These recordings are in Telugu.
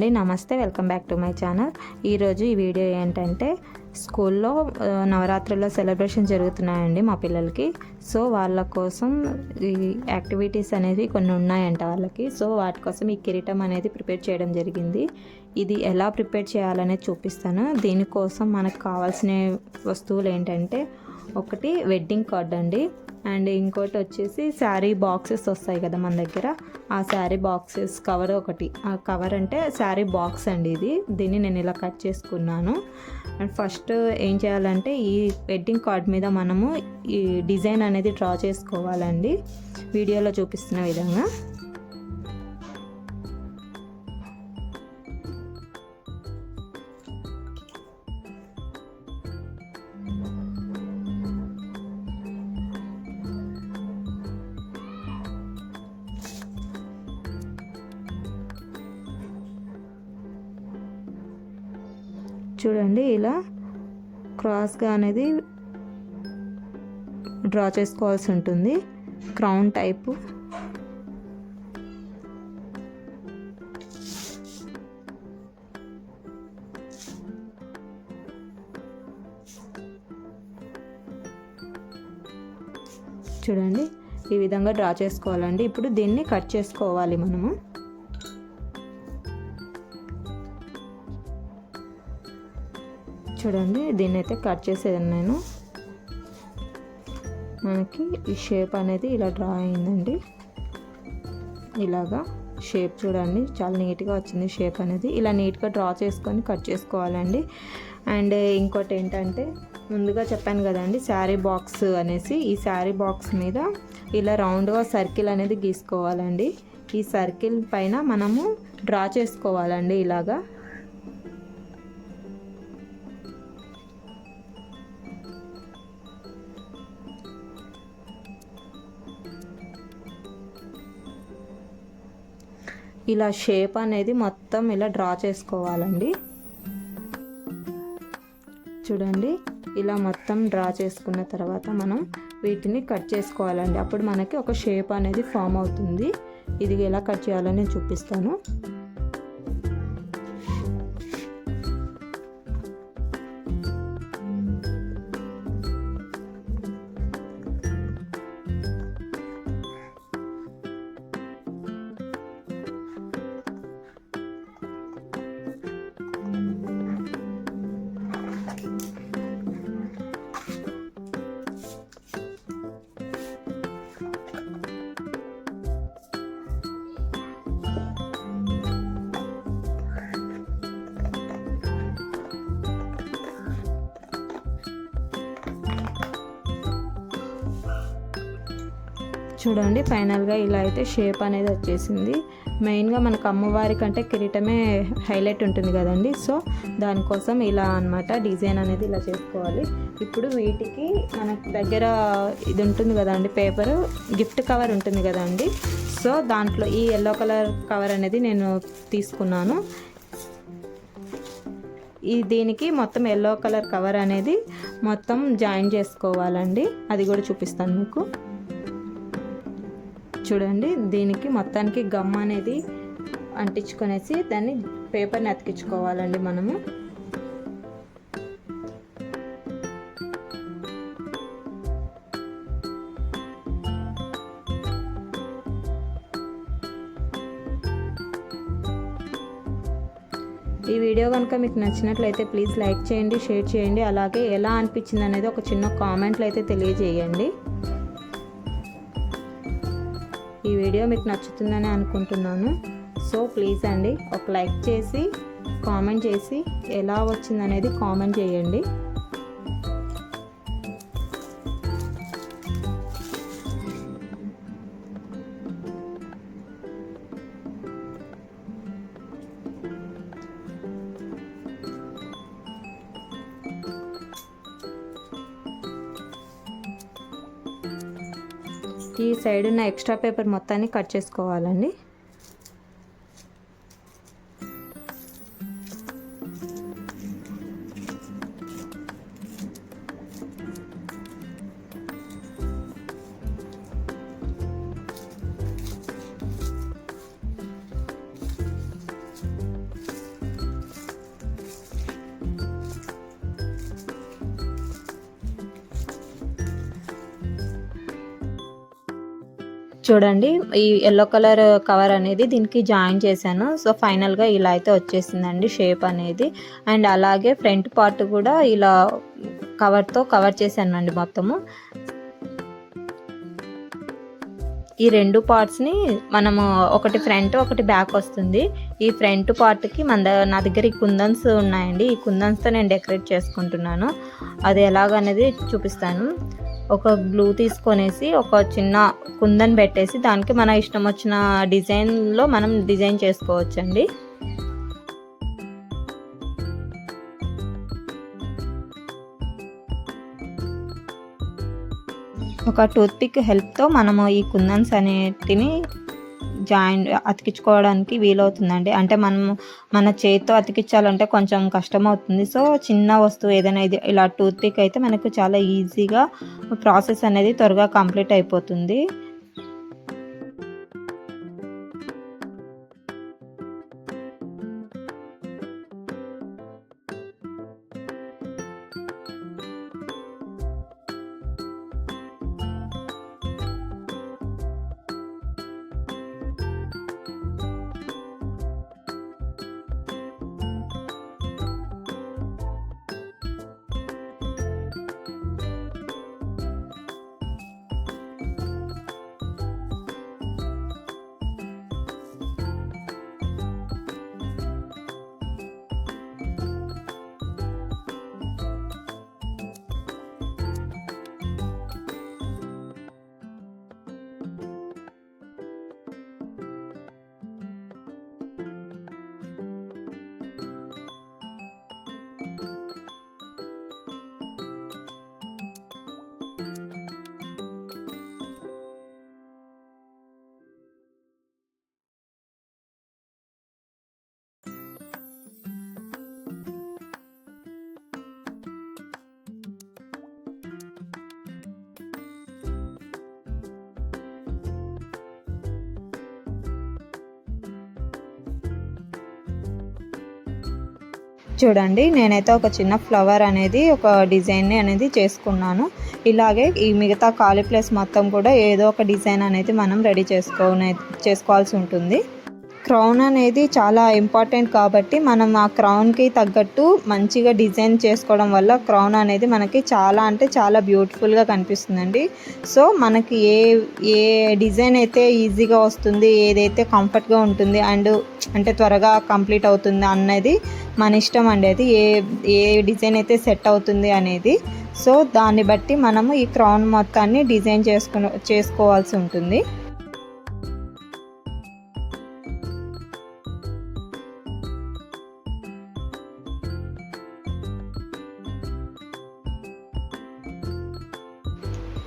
అండి, నమస్తే. Welcome back to my channel. ఈరోజు ఈ వీడియో ఏంటంటే స్కూల్లో నవరాత్రుల్లో సెలబ్రేషన్ జరుగుతున్నాయండి మా పిల్లలకి. సో వాళ్ళ కోసం ఈ యాక్టివిటీస్ అనేవి కొన్ని ఉన్నాయంట వాళ్ళకి. సో వాటి కోసం ఈ కిరీటం అనేది ప్రిపేర్ చేయడం జరిగింది. ఇది ఎలా ప్రిపేర్ చేయాలనేది చూపిస్తాను. దీనికోసం మనకు కావాల్సిన వస్తువులు ఏంటంటే, ఒకటి వెడ్డింగ్ కార్డ్ అండి, అండ్ ఇంకోటి వచ్చేసి శారీ బాక్సెస్ వస్తాయి కదా మన దగ్గర, ఆ శారీ బాక్సెస్ కవర్ ఒకటి. ఆ కవర్ అంటే శారీ బాక్స్ అండి దీన్ని నేను ఇలా కట్ చేసుకున్నాను. అండ్ ఫస్ట్ ఏం చేయాలంటే, ఈ వెడ్డింగ్ కార్డ్ మీద మనము ఈ డిజైన్ అనేది డ్రా చేసుకోవాలండి, వీడియోలో చూపిస్తున్న విధంగా. చూడండి, ఇలా క్రాస్గా అనేది డ్రా చేసుకోవాల్సి ఉంటుంది, క్రౌన్ టైపు. చూడండి, ఈ విధంగా డ్రా చేసుకోవాలండి. ఇప్పుడు దీన్ని కట్ చేసుకోవాలి మనము. చూడండి, దీన్ని అయితే కట్ చేసేదాన్ని నేను. మనకి ఈ షేప్ అనేది ఇలా డ్రా అయిందండి, ఇలాగా షేప్. చూడండి, చాలా నీట్గా వచ్చింది షేప్ అనేది. ఇలా నీట్గా డ్రా చేసుకొని కట్ చేసుకోవాలండి. అండ్ ఇంకోటి ఏంటంటే, ముందుగా చెప్పాను కదండి శారీ బాక్స్ అనేసి, ఈ శారీ బాక్స్ మీద ఇలా రౌండ్గా సర్కిల్ అనేది గీసుకోవాలండి. ఈ సర్కిల్ పైన మనము డ్రా చేసుకోవాలండి ఇలాగా. ఇలా షేప్ అనేది మొత్తం ఇలా డ్రా చేసుకోవాలండి. చూడండి, ఇలా మొత్తం డ్రా చేసుకున్న తర్వాత మనం వీటిని కట్ చేసుకోవాలండి. అప్పుడు మనకి ఒక షేప్ అనేది ఫామ్ అవుతుంది. ఇది ఎలా కట్ చేయాలో నేను చూపిస్తాను. చూడండి, ఫైనల్గా ఇలా అయితే షేప్ అనేది వచ్చేసింది. మెయిన్గా మనకు అమ్మవారి కంటే కిరీటమే హైలైట్ ఉంటుంది కదండి. సో దానికోసం ఇలా అన్నమాట డిజైన్ అనేది ఇలా చేసుకోవాలి. ఇప్పుడు వీటికి మనకు దగ్గర ఇది ఉంటుంది కదండి, పేపర్ గిఫ్ట్ కవర్ ఉంటుంది కదండి. సో దాంట్లో ఈ ఎల్లో కలర్ కవర్ అనేది నేను తీసుకున్నాను. దీనికి మొత్తం ఎల్లో కలర్ కవర్ అనేది మొత్తం జాయిన్ చేసుకోవాలండి, అది కూడా చూపిస్తాను మీకు. చూడండి, దీనికి మొత్తానికి గమ్ అనేది అంటించుకొనేసి దాన్ని పేపర్ని అతికించుకోవాలండి మనము. ఈ వీడియో కనుక మీకు నచ్చినట్లయితే ప్లీజ్ లైక్ చేయండి, షేర్ చేయండి. అలాగే ఎలా అనిపించింది అనేది ఒక చిన్న కామెంట్లో అయితే తెలియజేయండి. ఈ వీడియో మీకు నచ్చుతుందని అనుకుంటున్నాను. సో ప్లీజ్ అండి, ఒక లైక్ చేసి కామెంట్ చేసి ఎలా వచ్చిందనేది కామెంట్ చేయండి. ఈ సైడ్ ఉన్న ఎక్స్ట్రా పేపర్ మొత్తాన్ని కట్ చేసుకోవాలండి. చూడండి ఈ యెల్లో కలర్ కవర్ అనేది దీనికి జాయిన్ చేశాను. సో ఫైనల్గా ఇలా అయితే వచ్చేసిందండి షేప్ అనేది. అండ్ అలాగే ఫ్రంట్ పార్ట్ కూడా ఇలా కవర్తో కవర్ చేశానండి మొత్తము. ఈ రెండు పార్ట్స్ని మనము ఒకటి ఫ్రంట్ ఒకటి బ్యాక్ వస్తుంది. ఈ ఫ్రంట్ పార్ట్కి నా దగ్గర ఈ కుందన్స్ ఉన్నాయండి. ఈ కుందన్స్తో నేను డెకరేట్ చేసుకుంటున్నాను. అది ఎలాగనేది చూపిస్తాను. ఒక గ్లూ తీసుకొనేసి ఒక చిన్న కుందన్ పెట్టేసి దానికి మన ఇష్టం వచ్చిన డిజైన్లో మనం డిజైన్ చేసుకోవచ్చండి. ఒక టూత్పిక్ హెల్ప్తో మనము ఈ కుందన్స్ అనేటిని అతికించుకోవడానికి వీలవుతుందండి. అంటే మన చేతితో అతికించాలంటే కొంచెం కష్టం అవుతుంది. సో చిన్న వస్తువు ఏదైనా ఇలా టూత్పిక్ అయితే మనకు చాలా ఈజీగా ప్రాసెస్ అనేది త్వరగా కంప్లీట్ అయిపోతుంది. చూడండి నేనైతే ఒక చిన్న ఫ్లవర్ అనేది ఒక డిజైన్ అనేది చేసుకున్నాను. ఇలాగే ఈ మిగతా ఖాళీ ప్లేస్ మొత్తం కూడా ఏదో ఒక డిజైన్ అనేది మనం రెడీ చేసుకోవాల్సి ఉంటుంది. క్రౌన్ అనేది చాలా ఇంపార్టెంట్ కాబట్టి మనం ఆ క్రౌన్కి తగ్గట్టు మంచిగా డిజైన్ చేసుకోవడం వల్ల క్రౌన్ అనేది మనకి చాలా అంటే చాలా బ్యూటిఫుల్గా కనిపిస్తుందండి. సో మనకి ఏ డిజైన్ అయితే ఈజీగా వస్తుంది, ఏదైతే కంఫర్ట్గా ఉంటుంది అంటే త్వరగా కంప్లీట్ అవుతుంది అన్నది మన ఇష్టం అండి. అది ఏ డిజైన్ అయితే సెట్ అవుతుంది అనేది. సో దాన్ని బట్టి మనము ఈ క్రౌన్ మొత్తాన్ని డిజైన్ చేసుకోవాల్సి ఉంటుంది.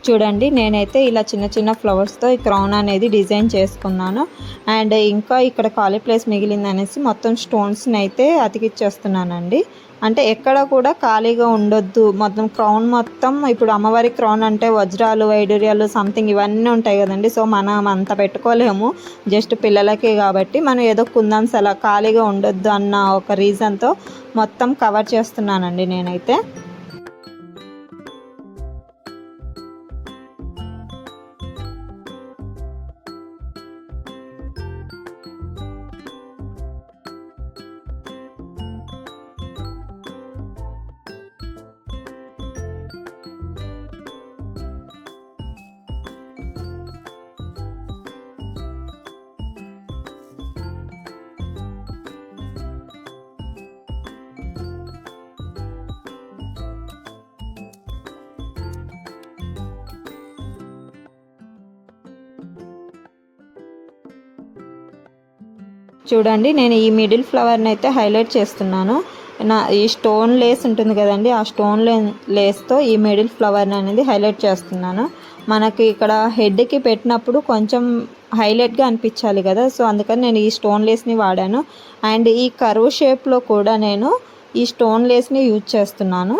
చూడండి నేనైతే ఇలా చిన్న చిన్న ఫ్లవర్స్తో ఈ క్రౌన్ అనేది డిజైన్ చేసుకున్నాను. అండ్ ఇంకా ఇక్కడ ఖాళీ ప్లేస్ మిగిలింది అనేసి మొత్తం స్టోన్స్ని అయితే అతికిచ్చేస్తున్నానండి. అంటే ఎక్కడ కూడా ఖాళీగా ఉండొద్దు. మొత్తం క్రౌన్ మొత్తం ఇప్పుడు అమ్మవారి క్రౌన్ అంటే వజ్రాలు వైడూర్యాలు సంథింగ్ ఇవన్నీ ఉంటాయి కదండి. సో మనం అంత పెట్టుకోలేము, జస్ట్ పిల్లలకే కాబట్టి మనం ఏదో కుందన్స్ అలా ఖాళీగా ఉండొద్దు అన్న ఒక రీజన్తో మొత్తం కవర్ చేస్తున్నానండి నేనైతే. చూడండి నేను ఈ మిడిల్ ఫ్లవర్ని అయితే హైలైట్ చేస్తున్నాను. ఈ స్టోన్ లేస్ ఉంటుంది కదండి, ఆ స్టోన్ లేస్తో ఈ మిడిల్ ఫ్లవర్ని అనేది హైలైట్ చేస్తున్నాను. మనకి ఇక్కడ హెడ్కి పెట్టినప్పుడు కొంచెం హైలైట్గా అనిపించాలి కదా, సో అందుకని నేను ఈ స్టోన్ లేస్ని వాడాను. అండ్ ఈ కర్వ్ షేప్లో కూడా నేను ఈ స్టోన్ లేస్ని యూజ్ చేస్తున్నాను.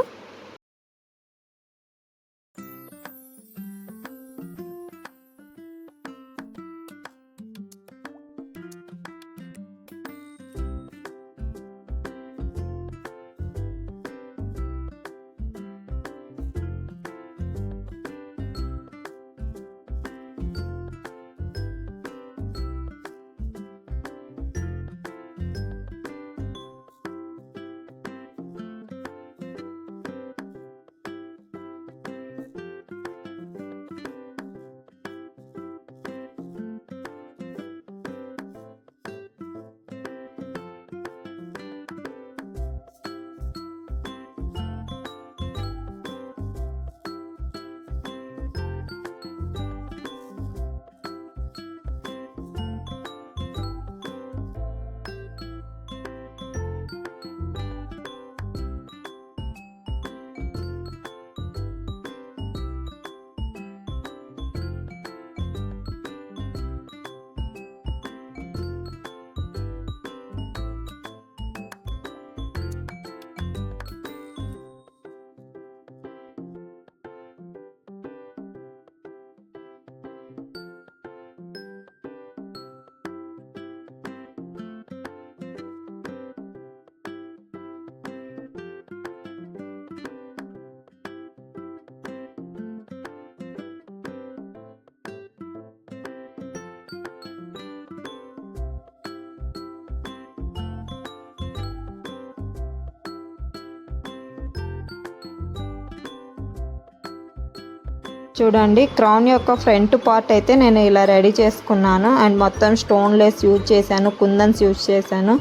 చూడండి, క్రౌన్ యొక్క ఫ్రంట్ పార్ట్ అయితే నేను ఇలా రెడీ చేసుకున్నాను. అండ్ మొత్తం స్టోన్ లేస్ యూజ్ చేశాను, కుందన్స్ యూజ్ చేశాను.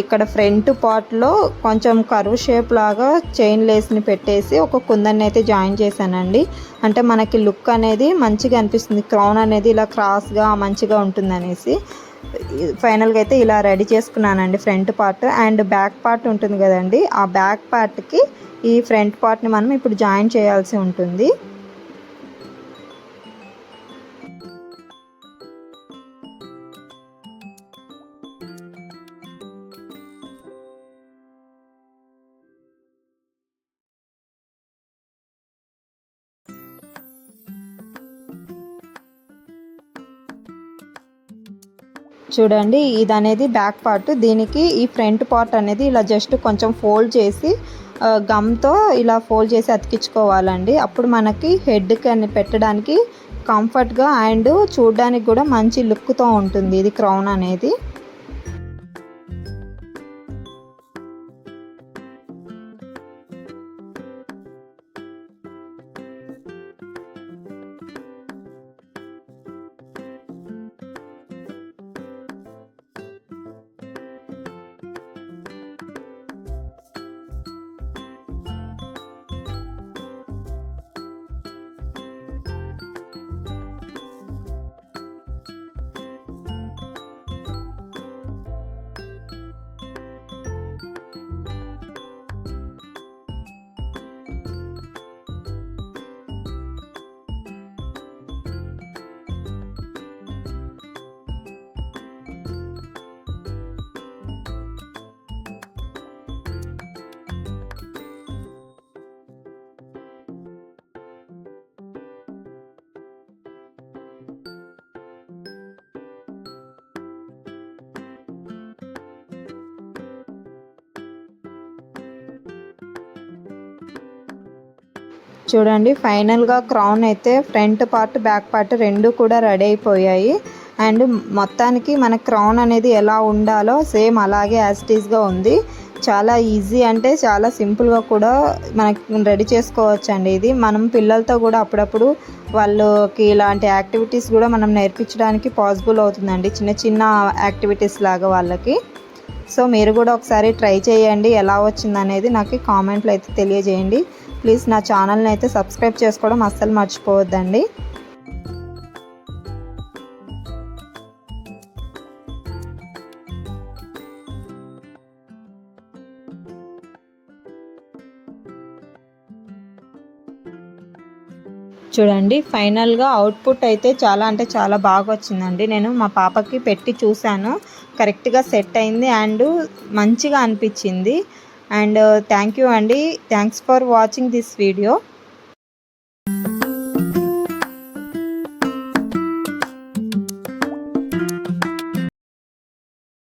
ఇక్కడ ఫ్రంట్ పార్ట్లో కొంచెం కర్వ్ షేప్ లాగా చైన్ లేస్ని పెట్టేసి ఒక కుందన్ని అయితే జాయిన్ చేశానండి. అంటే మనకి లుక్ అనేది మంచిగా అనిపిస్తుంది, క్రౌన్ అనేది ఇలా క్రాస్గా మంచిగా ఉంటుంది అనేసి. ఫైనల్గా అయితే ఇలా రెడీ చేసుకున్నానండి front part. And back part ఉంటుంది కదండి, ఆ బ్యాక్ పార్ట్కి ఈ ఫ్రంట్ పార్ట్ని మనం ఇప్పుడు జాయిన్ చేయాల్సి ఉంటుంది. చూడండి, ఇది అనేది బ్యాక్ పార్ట్. దీనికి ఈ ఫ్రంట్ పార్ట్ అనేది ఇలా జస్ట్ కొంచెం ఫోల్డ్ చేసి గమ్తో ఇలా ఫోల్డ్ చేసి అతికించుకోవాలండి. అప్పుడు మనకి హెడ్కి అని పెట్టడానికి కంఫర్ట్గా అండ్ చూడడానికి కూడా మంచి లుక్తో ఉంటుంది ఇది క్రౌన్ అనేది. చూడండి, ఫైనల్గా క్రౌన్ అయితే ఫ్రంట్ పార్ట్ బ్యాక్ పార్ట్ రెండు కూడా రెడీ అయిపోయాయి. అండ్ మొత్తానికి మన క్రౌన్ అనేది ఎలా ఉండాలో సేమ్ అలాగే యాజ్ ఇట్ ఈస్గా ఉంది. చాలా ఈజీ, అంటే చాలా సింపుల్గా కూడా మనకి రెడీ చేసుకోవచ్చు అండి. ఇది మనం పిల్లలతో కూడా అప్పుడప్పుడు వాళ్ళకి ఇలాంటి యాక్టివిటీస్ కూడా మనం నేర్పించడానికి పాసిబుల్ అవుతుందండి, చిన్న చిన్న యాక్టివిటీస్ లాగా వాళ్ళకి. సో మీరు కూడా ఒకసారి ట్రై చేయండి, ఎలా వచ్చిందనేది నాకు కామెంట్లో అయితే తెలియజేయండి. ప్లీజ్ నా ఛానల్ని అయితే సబ్స్క్రైబ్ చేసుకోవడం అస్సలు మర్చిపోవద్దండి. చూడండి, ఫైనల్గా అవుట్పుట్ అయితే చాలా అంటే చాలా బాగా వచ్చిందండి. నేను మా పాపకి పెట్టి చూశాను, కరెక్ట్గా సెట్ అయింది అండ్ మంచిగా అనిపించింది. అండ్ థ్యాంక్ యూ అండి, thanks for watching this video.